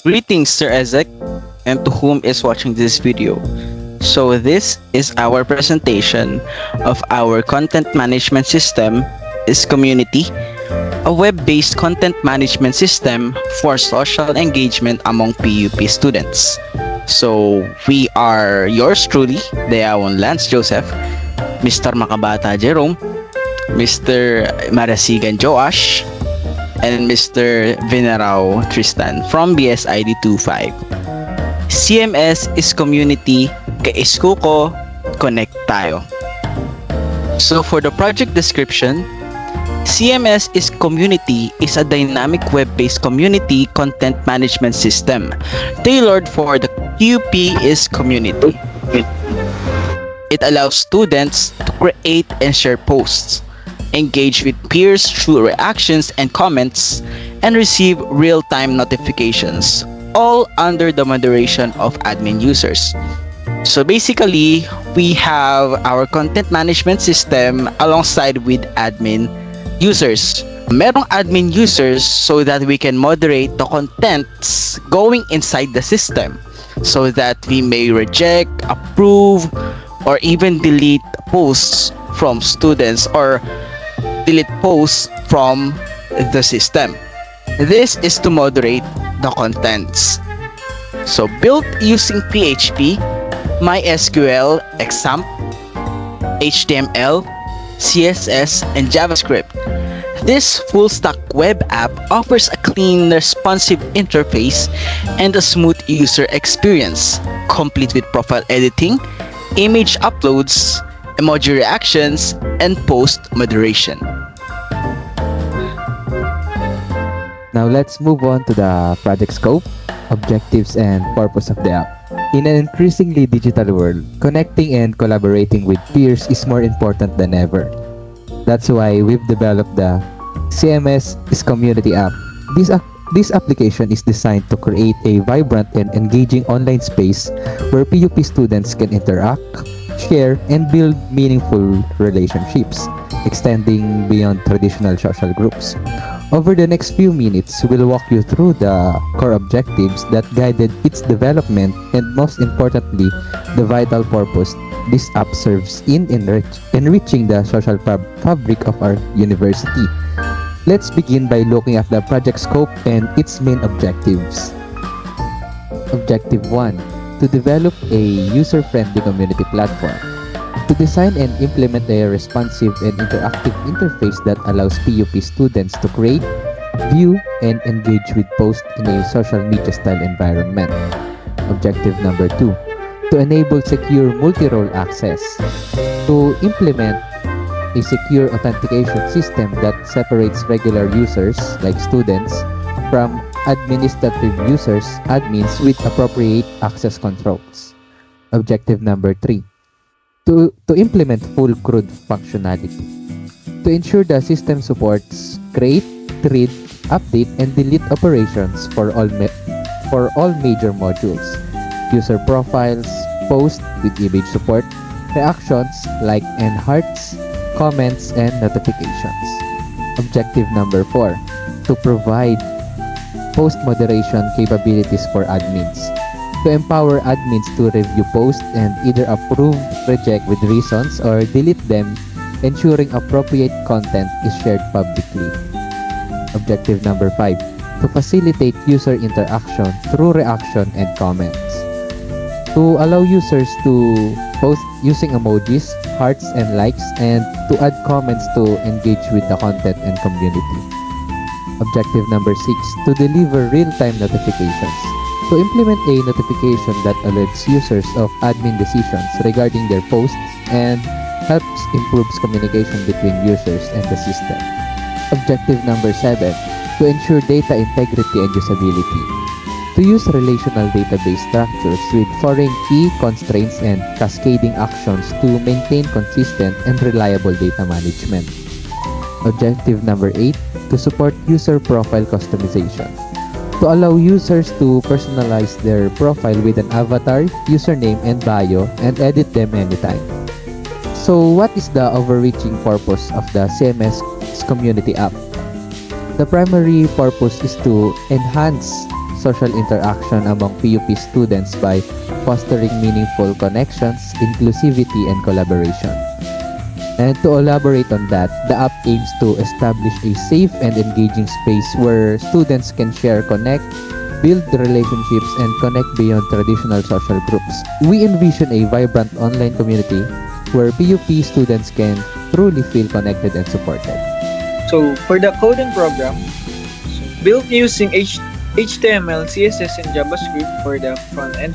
Greetings, Sir Ezek, and to whom is watching this video. So this is our presentation of our content management system is Community, a web-based content management system for social engagement among PUP students. So we are yours truly, Deawon Lance Joseph, Mr. Makabata Jerome, Mr. Marasigan Joash, and Mr. Venerao Tristan from BSID 25. CMS is Community, kaisku ko, connect tayo. So for the project description, CMS is Community is a dynamic web-based community content management system tailored for the QP is community. It allows students to create and share posts, engage with peers through reactions and comments, and receive real-time notifications, all under the moderation of admin users. So basically, we have our content management system alongside with admin users. Merong admin users so that we can moderate the contents going inside the system so that we may reject, approve, or even delete posts from students or delete posts from the system. This is to moderate the contents. So built using PHP, MySQL, XAMPP, HTML, CSS, and JavaScript. This full-stack web app offers a clean, responsive interface and a smooth user experience, complete with profile editing, image uploads, emoji reactions, and post moderation. Now let's move on to the project scope, objectives, and purpose of the app. In an increasingly digital world, connecting and collaborating with peers is more important than ever. That's why we've developed the CMS is Community app. This application is designed to create a vibrant and engaging online space where PUP students can interact, share, and build meaningful relationships, extending beyond traditional social groups. Over the next few minutes, we'll walk you through the core objectives that guided its development and, most importantly, the vital purpose this app serves in enriching the social fabric of our university. Let's begin by looking at the project scope and its main objectives. Objective 1. To develop a user-friendly community platform. To design and implement a responsive and interactive interface that allows PUP students to create, view, and engage with posts in a social media style environment. Objective number 2. To enable secure multi-role access. To implement a secure authentication system that separates regular users, like students, from administrative users, admins, with appropriate access controls. Objective number 3. To implement full CRUD functionality. To ensure the system supports create, read, update, and delete operations for all major modules. User profiles, posts with image support, reactions, like and hearts, comments, and notifications. Objective number 4. To provide post moderation capabilities for admins. To empower admins to review posts and either approve, reject with reasons, or delete them, ensuring appropriate content is shared publicly. Objective number 5. To facilitate user interaction through reaction and comments. To allow users to post using emojis, hearts, and likes, and to add comments to engage with the content and community. Objective number 6. To deliver real-time notifications. To implement a notification that alerts users of admin decisions regarding their posts and helps improves communication between users and the system. Objective number 7. To ensure data integrity and usability. To use relational database structures with foreign key constraints and cascading actions to maintain consistent and reliable data management. Objective number 8. To support user profile customization. To allow users to personalize their profile with an avatar, username, and bio, and edit them anytime. So what is the overreaching purpose of the CMS Community app? The primary purpose is to enhance social interaction among PUP students by fostering meaningful connections, inclusivity, and collaboration. And to elaborate on that, the app aims to establish a safe and engaging space where students can share, connect, build relationships, and connect beyond traditional social groups. We envision a vibrant online community where PUP students can truly feel connected and supported. So for the coding program, built using HTML, CSS, and JavaScript for the front end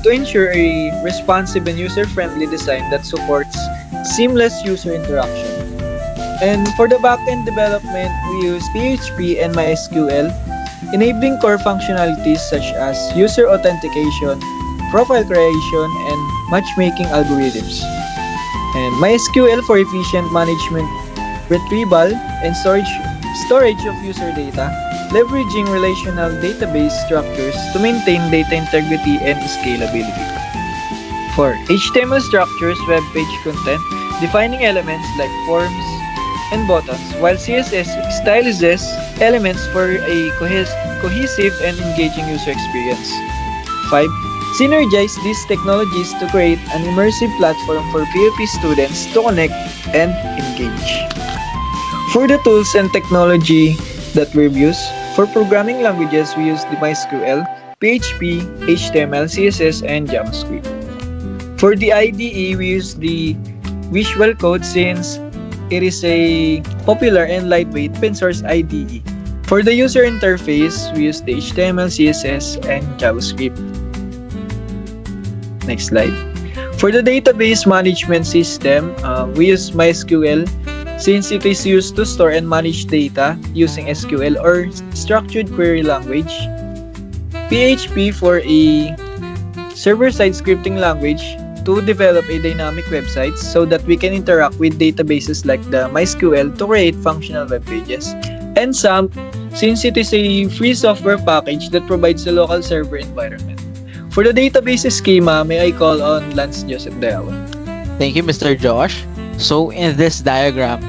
to ensure a responsive and user-friendly design that supports seamless user interaction. And for the backend development, we use PHP and MySQL, enabling core functionalities such as user authentication, profile creation, and matchmaking algorithms. And MySQL for efficient management, retrieval, and storage of user data, leveraging relational database structures to maintain data integrity and scalability. For HTML structures, web page content, defining elements like forms and buttons, while CSS stylizes elements for a cohesive and engaging user experience. 5. Synergize these technologies to create an immersive platform for PUP students to connect and engage. For the tools and technology that we use, for programming languages, we use the MySQL, PHP, HTML, CSS, and JavaScript. For the IDE, we use the Visual Code since it is a popular and lightweight open source IDE. For the user interface, we use the HTML, CSS, and JavaScript. Next slide. For the database management system, we use MySQL since it is used to store and manage data using SQL or structured query language. PHP for a server-side scripting language to develop a dynamic website so that we can interact with databases like the MySQL to create functional web pages. And SAMP, since it is a free software package that provides a local server environment. For the database schema, may I call on Lance Joseph Dayawan. Thank you, Mr. Josh. So in this diagram,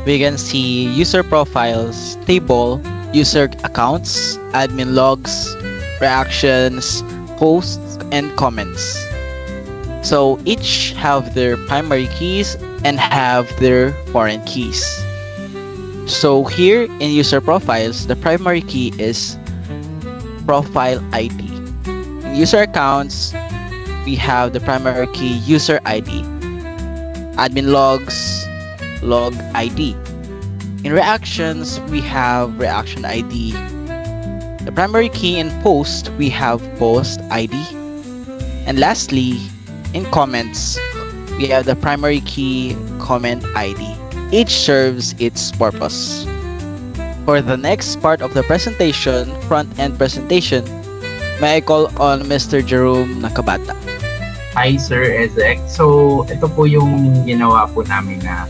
we can see user profiles, table, user accounts, admin logs, reactions, posts, and comments. So each have their primary keys and have their foreign keys. So here in user profiles, the primary key is profile ID. In user accounts, we have the primary key user ID. Admin logs, log ID. In reactions, we have reaction ID. The primary key in post, we have post ID. And lastly, in comments, we have the primary key comment ID. Each serves its purpose. For the next part of the presentation, front-end presentation, may I call on Mr. Jerome Nakabata. Hi, Sir Ezek. So, ito po yung ginawa po namin na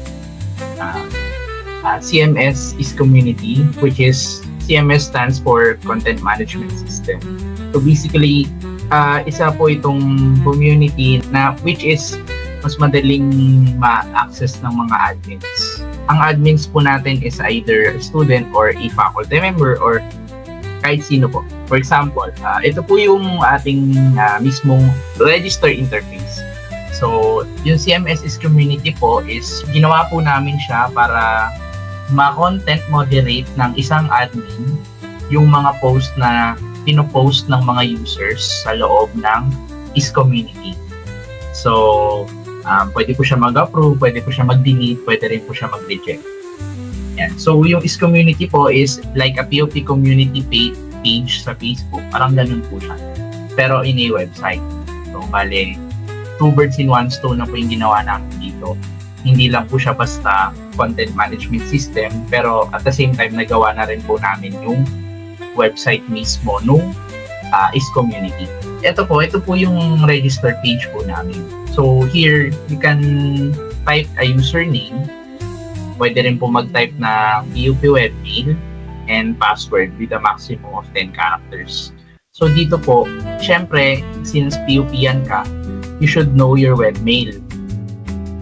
CMS is community, which is CMS stands for Content Management System. So, basically, isa po itong community na which is mas madaling ma-access ng mga admins. Ang admins po natin is either a student or a faculty member or kahit sino po. For example, ito po yung ating mismong register interface. So, yung CMS is community po is ginawa po namin siya para ma-content moderate ng isang admin yung mga post na pinopost ng mga users sa loob ng is community. So, pwede po siya mag-approve, pwede po siya mag-delete, pwede rin po siya mag-reject. Yan. So, yung is community po is like a POP community page sa Facebook. Parang ganun po siya. Pero in a website. So, bale, two birds in one stone na po yung ginawa namin dito. Hindi lang po siya basta content management system, pero at the same time, nagawa na rin po namin yung website mismo nung is community. Ito po yung register page po namin. So here, you can type a username. Pwede rin po mag-type na PUP webmail and password with a maximum of 10 characters. So dito po, syempre, since PUP-yan ka, you should know your webmail.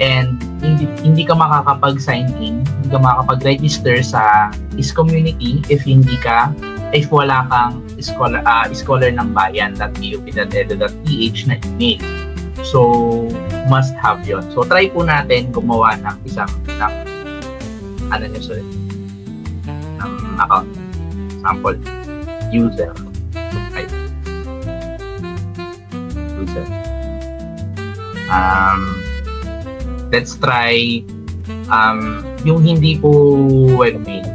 And hindi ka makakapag-sign in, hindi ka makakapag-register sa is community if hindi ka if wala kang scholar ng bayan.pup.edu.ph na email. So, must have yon. So, try po natin gumawa ng isang ng account. Example, user. Right. User. Let's try yung hindi po webmail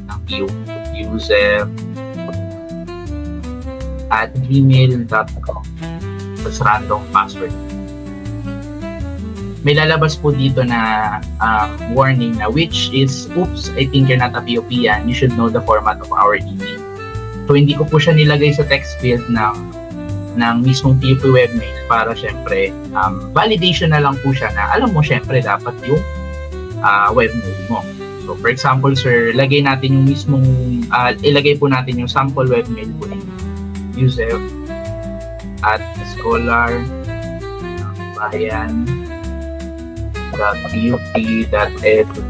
ng user at gmail.com tapos random password. May lalabas po dito na warning na which is, oops, I think you're not a POPian. You should know the format of our email. So, hindi ko po siya nilagay sa text field ng mismong POP webmail para syempre, validation na lang po siya na alam mo syempre dapat yung webmail mo. So, for example, sir, lagay natin yung mismong, ilagay po natin yung sample webmail po ng user at scholar bayan.pup.edu.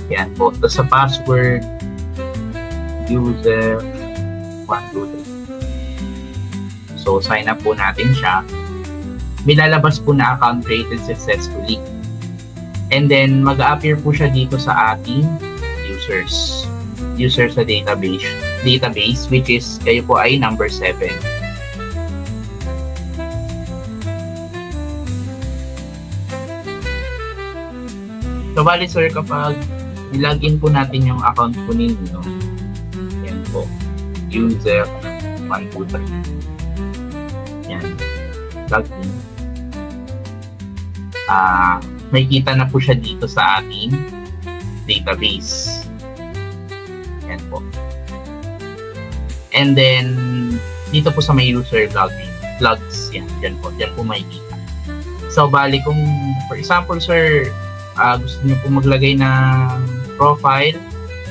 Yan po. Tapos sa password, user 123. So, sign up po natin siya. May lalabas po na account created successfully. And then, mag-appear po siya dito sa ating users sa database which is, kayo po ay number 7. So, bali sir, kapag nilagin po natin yung account po ninyo, yan po, user 123. Yan, login. May kita na po siya dito sa ating database. Yan po. And then, dito po sa may user logs, yan, dyan po may kita. So, bali kung, for example, sir, gusto niyo po maglagay ng profile,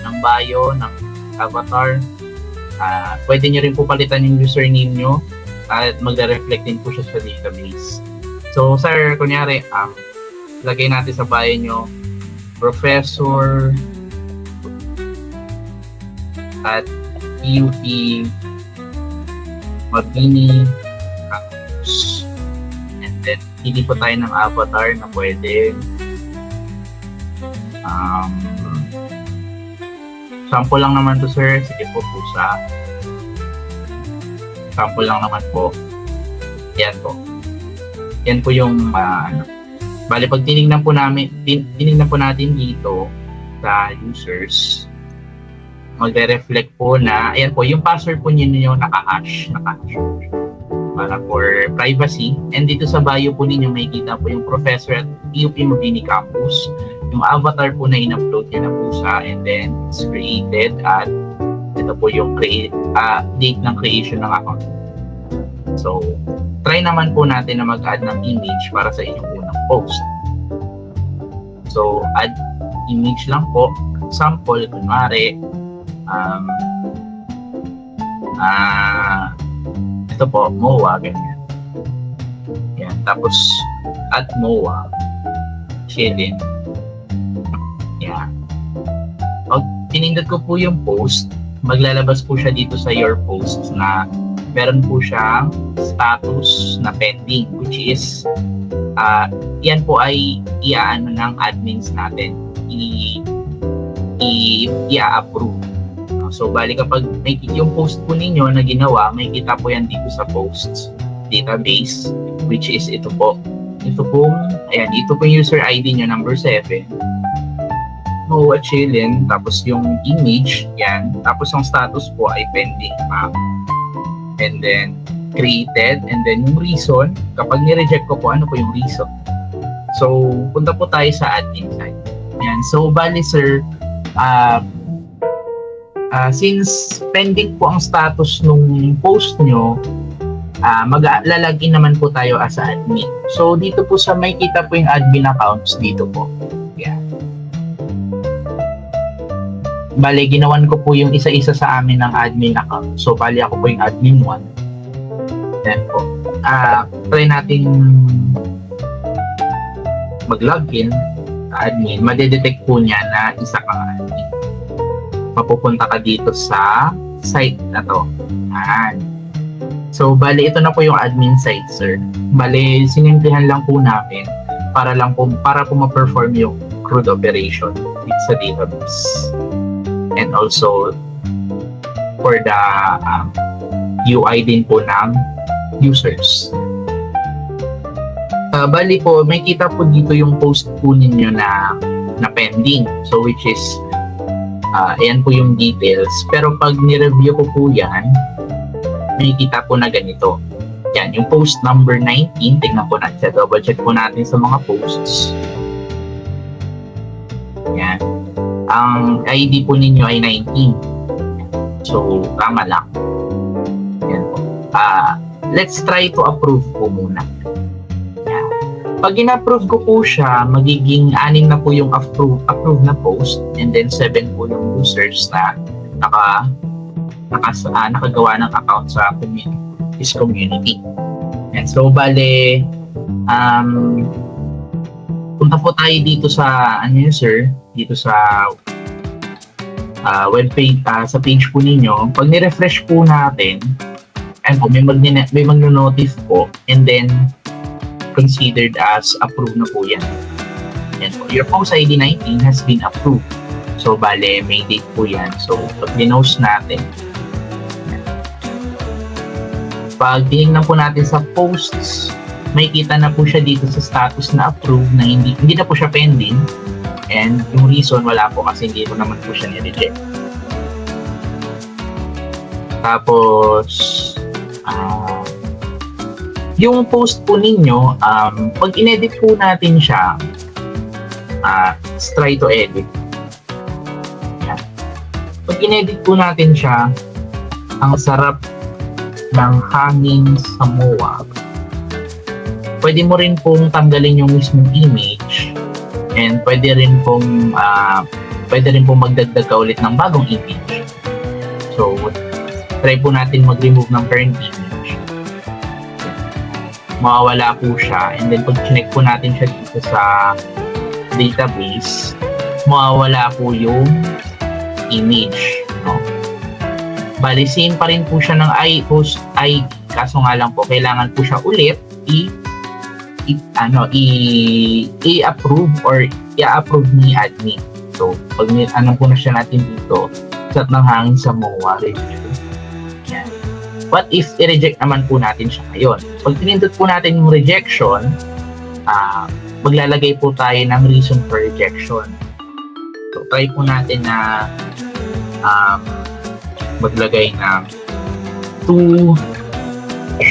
ng bio, ng avatar, pwede niyo rin po palitan yung username nyo at magre-reflect din po siya sa database. So, sir, kunyari, lagay natin sa bio nyo, Professor at PUP Mabini Campus. And then, hindi po tayo ng avatar na pwede. Sample lang naman to, sir. Sige po, pusa. Sample lang naman po. Yan po. Yan po yung bali pag tinignan po natin dito sa users, magre-reflect po na ayan po yung password po niyo naka-hash para for privacy. And dito sa bio po ninyo makikita po yung Professor at PUP Mabini Campus, yung avatar po na in-upload niya na po siya, and then it's created at ito po yung date ng creation ng account. So, try naman po natin na mag-add ng image para sa inyong unang post. So, add image lang po. Sample, kunwari, ito po, MOA, ganyan. Yan. Tapos, add MOA, Shilin. Yan. Pag pinindot ko po yung post, maglalabas po siya dito sa your posts na meron po siyang status na pending, which is yan po ay iaano ng admins natin, i-approve. So, bali kapag may yung post po ninyo na ginawa, may kita po yan dito sa posts database, which is ito po. Ito po yung user ID nyo, number 7. Moa Chilin, tapos yung image, yan. Tapos yung status po ay pending pa. And then, created, and then yung reason, kapag ni-reject ko po, ano po yung reason? So, punta po tayo sa admin side. Yan. So, bali sir, since pending po ang status nung post nyo, mag-lalagin naman po tayo as admin. So, dito po sa may kita po yung admin accounts, dito po. Yan. Bali, ginawan ko po yung isa-isa sa amin ng admin account. So, bali ako po yung admin 1. Then po, try natin mag-login sa admin. Madedetect po niya na isa kang admin. mapupunta ka dito sa site na to. Yan. So, bali, ito na po yung admin site, sir. Bali, sinimplihan lang po namin para po ma-perform yung CRUD operation dito sa database. And also, for the UI din po ng users. Bali po, may kita po dito yung post po ninyo na pending. So, which is, ayan po yung details. Pero pag ni-review ko po yan, may kita po na ganito. Yan, yung post number 19, tingnan po natin. Double check po natin sa mga posts. Yan. Ang ID po ninyo ay 19. So, tama lang. Yan po. Let's try to approve po muna. Yan. Pag in-approve ko po siya, magiging 6 na po yung approve na post, and then 7 po yung users na nakagawa ng account sa community. And so, bale, punta po tayo dito sa, sir, dito sa webpage, sa page po ninyo. Pag ni-refresh po natin, and po, may mag-notice po, and then, considered as approved na po yan. Yan po. Your post ID 19 has been approved. So, bale, may date po yan. So, pag dinos natin, pag tinignan po natin sa posts, may kita na po siya dito sa status na approved na hindi na po siya pending. And yung reason, wala po kasi hindi ko naman po siya ni-reject. Tapos, yung post po ninyo, pag in-edit po natin siya, let's try to edit. Yan. Pag in-edit po natin siya, ang sarap ng hangin sa MOA. Pwede mo rin pong tanggalin yung mismong image, and pwede rin pong magdagdag ka ulit ng bagong image. So, try po natin mag-remove ng current image. Mawawala po siya, and then pag check po natin siya dito sa database, mawawala po yung image, no? Bali, same pa rin po siya ng post ID, kaso nga lang po, kailangan po siya ulit i-approve or i-approve ni admin. So, pag po na siya natin dito, set ng hangin sa MOA review. Yan. What if i-reject naman po natin siya ngayon? Pag pinindot po natin yung rejection, maglalagay po tayo ng reason for rejection. So, try po natin na maglagay ng 2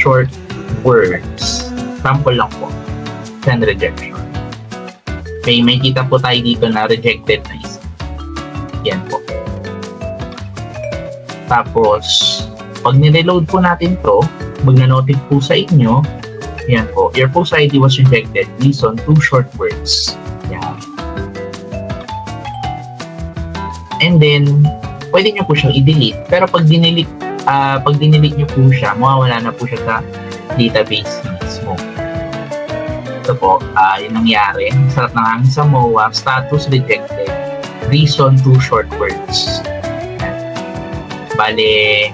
short words. Sample lang po. Send rejection. Okay, may kita po tayo dito na rejected na isa. Yan po. Tapos, pag nireload po natin to, magna-notif po sa inyo, yan po, your post ID was rejected based on 2 short words. Yan. And then, pwede nyo po siyang i-delete. Pero pag dinelete nyo po siya, mawawala na po siya sa database mismo. Ito po, yung nangyari, sarap ng hangin sa MOA, status rejected, reason 2 short words. Bale,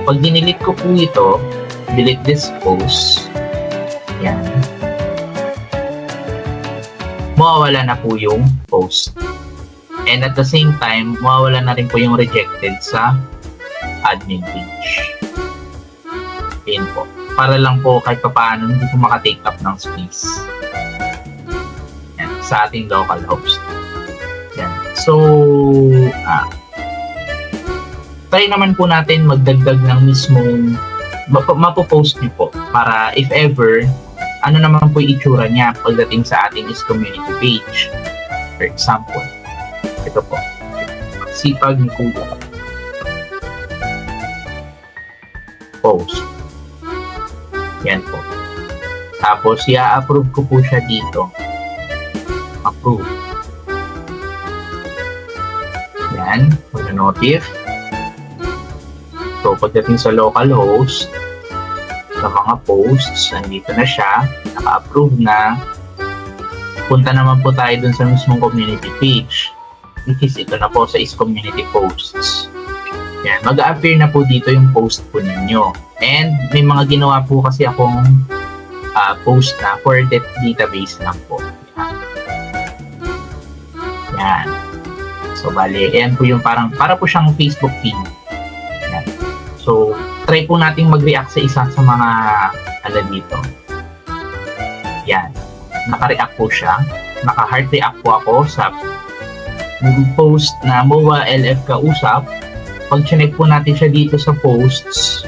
pag dinelete ko po ito, delete this post, yan, mawawala na po yung post. And at the same time, mawawala na rin po yung rejected sa admin page. Yan po. Para lang po kahit paano hindi po makatake up ng space. Yan, sa ating local host. Yan. So, try naman po natin magdagdag ng mismong mapopost niyo po para if ever, ano naman po yung itsura niya pagdating sa ating is community page. For example, ito po. Sipag ni Kuya. Post. Yan po. Tapos, i-approve ko po siya dito. Approve. Yan. Mag-notif. So, pagdating sa local host, sa mga posts, nandito na siya. Naka-approve na. Punta naman po tayo dun sa mismong community page. which is ito na po sa is community posts. Yan, mag-a-appear na po dito yung post po ninyo. And may mga ginawa po kasi akong post na for that database lang po. Yan. So, bali, yan po yung para po siyang Facebook feed. Yan. So, try po nating mag-react sa isa sa mga dito. Yan. Naka-react po siya. Naka-heart react po ako sa post na MOA LF Kausap. Pag chinek po natin siya dito sa posts,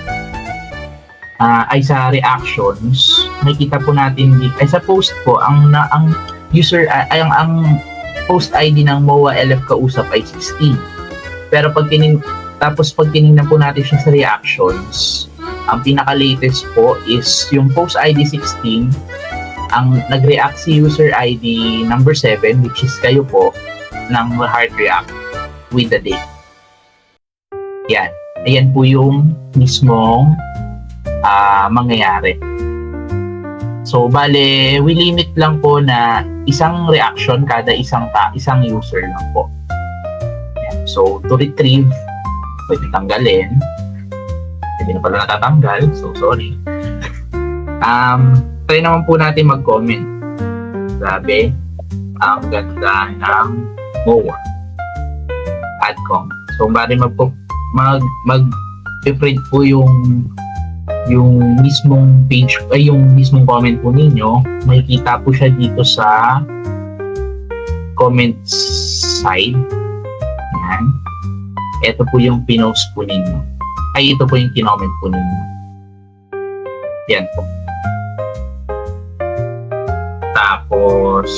ay sa reactions, makikita po natin dito, ay sa post po, ang user, ang post ID ng MOA LF Kausap ay 16. Pero pag tinignan po natin siya sa reactions, ang pinaka-latest po is yung post ID 16, ang nag-react si user ID number 7, which is kayo po, ng heart react with the date. Yan. Ayan po yung mismong mangyayari. So, bale, we limit lang po na isang reaction kada isang user lang po. Yan. So, to retrieve, pwede tanggalin. Hindi na pala natatanggal. So, sorry. Try naman po natin mag-comment. Grabe, ang ganda ng MOA. Add comment. So, bali mag-print po yung mismong page, ay yung mismong comment po ninyo. Makikita po siya dito sa comment side. Yan. Ito po yung pinost po ninyo. Ay, ito po yung kinoment po ninyo. Yan po. Tapos,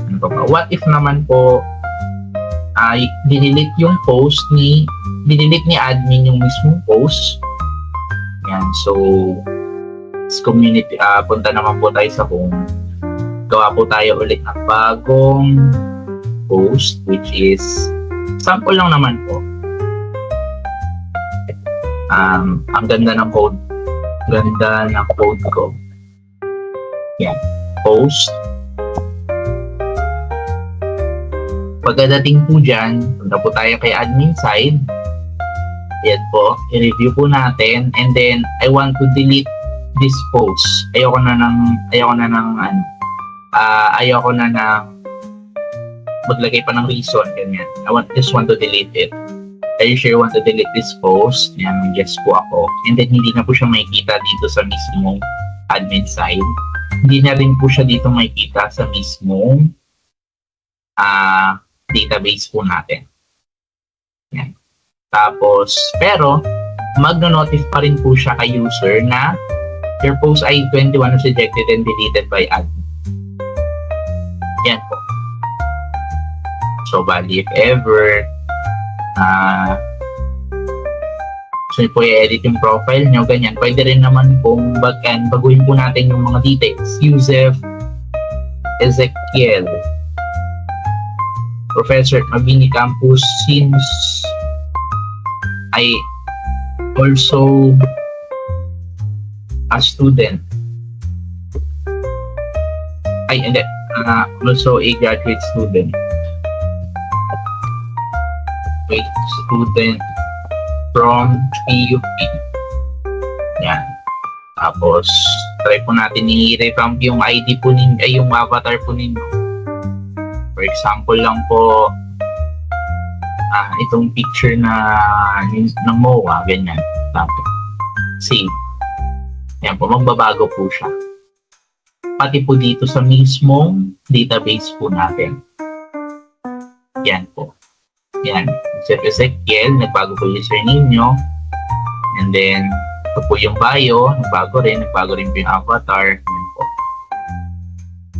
ano pa ba? What if naman po ay dinilit ni admin yung mismong post. Yan, so community, punta naman po tayo sa kung gawa po tayo ulit ng bagong post, which is sample lang naman po. Ang ganda ng code. Ganda ng code ko. Yan, post. Pagdating po dyan, punta po tayo kay admin side. Yan po, i-review po natin, and then I want to delete this post. Ayoko na maglagay pa ng reason, ganyan. Just want to delete it. Are you sure you want to delete this post? Yan, yes po ako. And then hindi na po siya makikita dito sa mismong admin side. Hindi na rin po siya dito makikita sa mismong database po natin. Yan. Tapos, pero, magno-notify pa rin po siya kay user na your post ID 21 was rejected and deleted by admin. Yan po. So, bali, if ever, so po i-edit yung profile nyo, ganyan. Pwede rin naman pong baguhin po natin yung mga details. Yusef Ezekiel, Professor at Mabini Campus, since I also a student. Also a graduate student. Wait, student from PUP. Yan. Tapos, try po natin i-revamp yung ID po ninyo, ay yung avatar po ninyo. For example lang po, itong picture ng MOA, ganyan. Tapos, save. Yan po, magbabago po siya. Pati po dito sa mismong database po natin. Yan po. Yan. Sir Ezekiel, nagbago po yung username nyo. And then, ito po yung bio, nagbago rin po yung avatar. Yan po.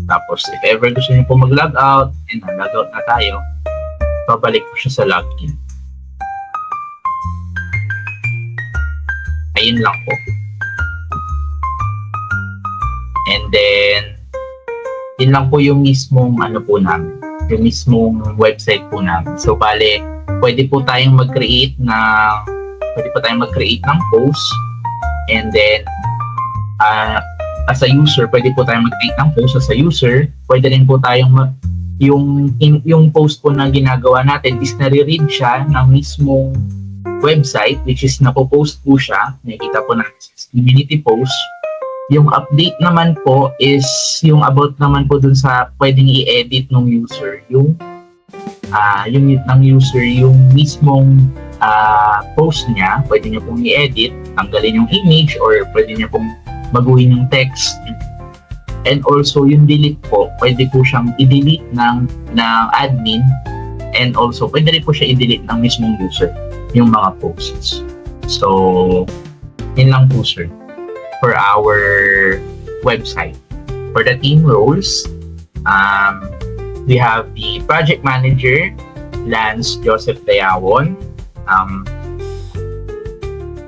Tapos, if ever gusto nyo po mag-log out, and log out na tayo, babalik po siya sa login. Ayun lang po. And then, yun lang po yung mismong po namin, yung mismong website po namin. So, bale, pwede po tayong mag-create ng post, and then, as a user, pwede po tayong mag-create ng post as a user. Pwede rin po tayong yung post po na ginagawa natin is nare-read siya ng mismong website, which is napopost po siya. Nakikita po natin sa community post. Yung update naman po is yung about naman po dun sa pwedeng i-edit ng user. Yung ng user, yung mismong post niya, pwede niya pong i-edit, tanggalin yung image, or pwede niya pong baguhin yung text. And also, yung delete po, pwede po siyang i-delete ng admin, and also, pwede rin po siya i-delete ng mismong user, yung mga posts. So, yun lang po, sir, for our website. For the team roles, we have the project manager, Lance Joseph Dayawon,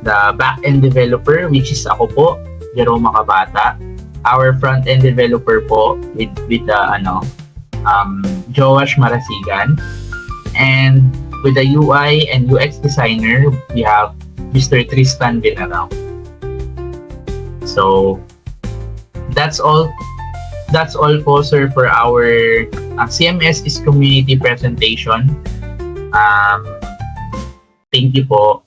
the back-end developer, which is ako po, Jerome Makabata, our front-end developer po with Joash Marasigan, and with the UI and UX designer, we have Mr. Tristan Binarao. So that's all po, sir, for our CMS is community presentation. Thank you po.